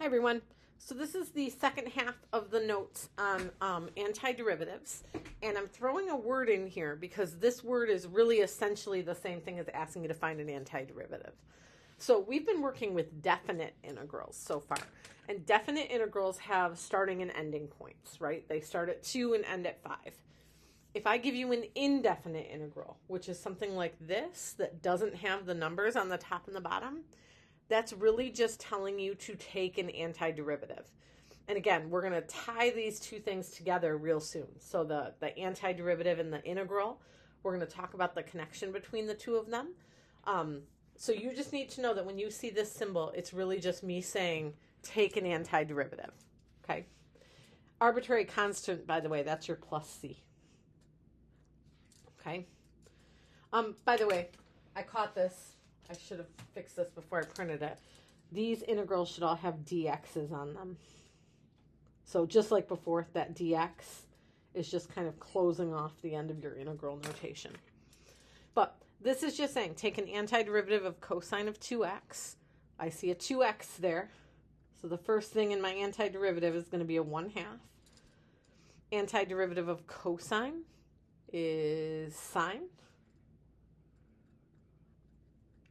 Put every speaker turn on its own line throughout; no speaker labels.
Hi, everyone. So this is the second half of the notes on antiderivatives. And I'm throwing a word in here because this word is really essentially the same thing as asking you to find an antiderivative. So we've been working with definite integrals so far. And definite integrals have starting and ending points, right? They start at 2 and end at 5. If I give you an indefinite integral, which is something like this that doesn't have the numbers on the top and the bottom, that's really just telling you to take an antiderivative. And again, we're going to tie these two things together real soon. So the antiderivative and the integral, we're going to talk about the connection between the two of them. So you just need to know that when you see this symbol, it's really just me saying, take an antiderivative. Okay? Arbitrary constant, by the way, that's your plus C. Okay? By the way, I caught this. I should have fixed this before I printed it. These integrals should all have dx's on them. So just like before, that dx is just kind of closing off the end of your integral notation. But this is just saying, take an antiderivative of cosine of 2x. I see a 2x there. So the first thing in my antiderivative is going to be a 1/2. Antiderivative of cosine is sine.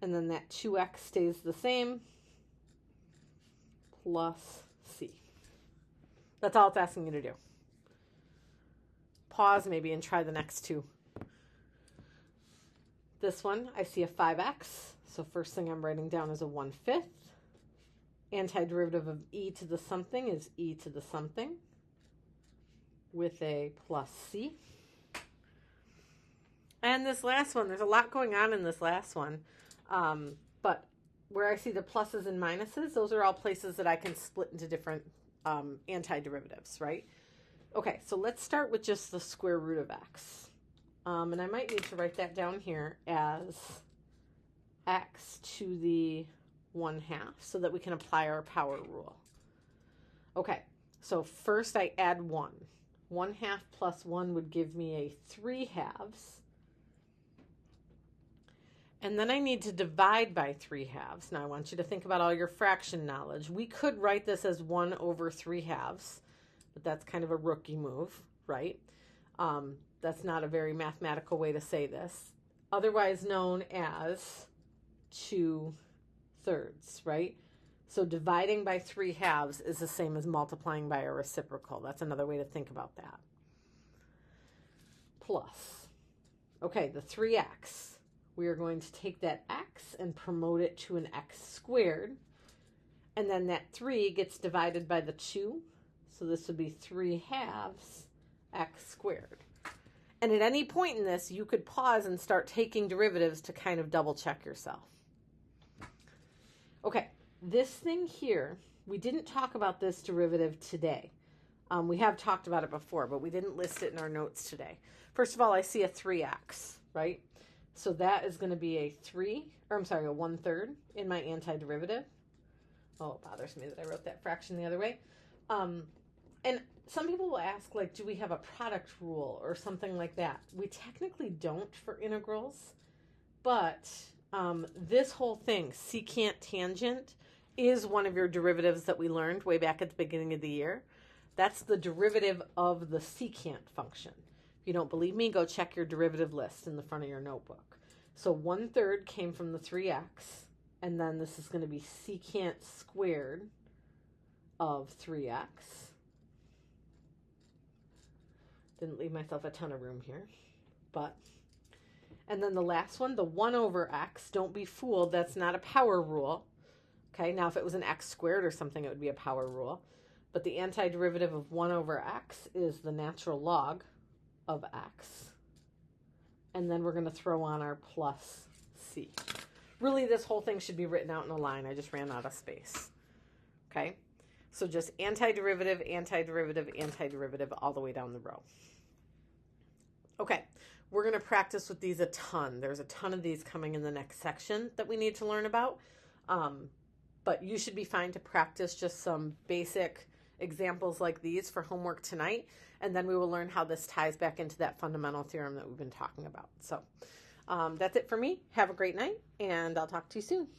And then that 2x stays the same, plus c. That's all it's asking you to do. Pause maybe and try the next two. This one, I see a 5x. So first thing I'm writing down is a 1/5. Antiderivative of e to the something is e to the something with a plus c. And this last one, there's a lot going on in this last one. But where I see the pluses and minuses, those are all places that I can split into different antiderivatives, right? Okay, so let's start with just the square root of x. And I might need to write that down here as x to the 1/2 so that we can apply our power rule. Okay, so first I add 1. 1/2 plus 1 would give me a 3/2. And then I need to divide by 3/2. Now I want you to think about all your fraction knowledge. We could write this as 1 over 3/2, but that's kind of a rookie move, right? That's not a very mathematical way to say this. Otherwise known as 2/3, right? So dividing by 3/2 is the same as multiplying by a reciprocal. That's another way to think about that. Plus. Okay, the 3x. We are going to take that x and promote it to an x squared. And then that 3 gets divided by the 2. So this would be 3/2 x squared. And at any point in this, you could pause and start taking derivatives to kind of double check yourself. Okay, this thing here, we didn't talk about this derivative today. We have talked about it before, but we didn't list it in our notes today. First of all, I see a 3x, right? So that is going to be a 1/3 in my antiderivative. Oh, it bothers me that I wrote that fraction the other way. And some people will ask, like, do we have a product rule or something like that? We technically don't for integrals, but this whole thing, secant tangent, is one of your derivatives that we learned way back at the beginning of the year. That's the derivative of the secant function. If you don't believe me, go check your derivative list in the front of your notebook. So 1/3 came from the 3x, and then this is going to be secant squared of 3x. Didn't leave myself a ton of room here, but... And then the last one, the 1 over x, don't be fooled, that's not a power rule. Okay, now if it was an x squared or something, it would be a power rule. But the antiderivative of 1 over x is the natural log of x. And then we're going to throw on our plus c. Really, this whole thing should be written out in a line. I just ran out of space. Okay? So just antiderivative, antiderivative, antiderivative all the way down the row. Okay, we're going to practice with these a ton. There's a ton of these coming in the next section that we need to learn about. But you should be fine to practice just some basic examples like these for homework tonight, and then we will learn how this ties back into that fundamental theorem that we've been talking about. So that's it for me. Have a great night, and I'll talk to you soon.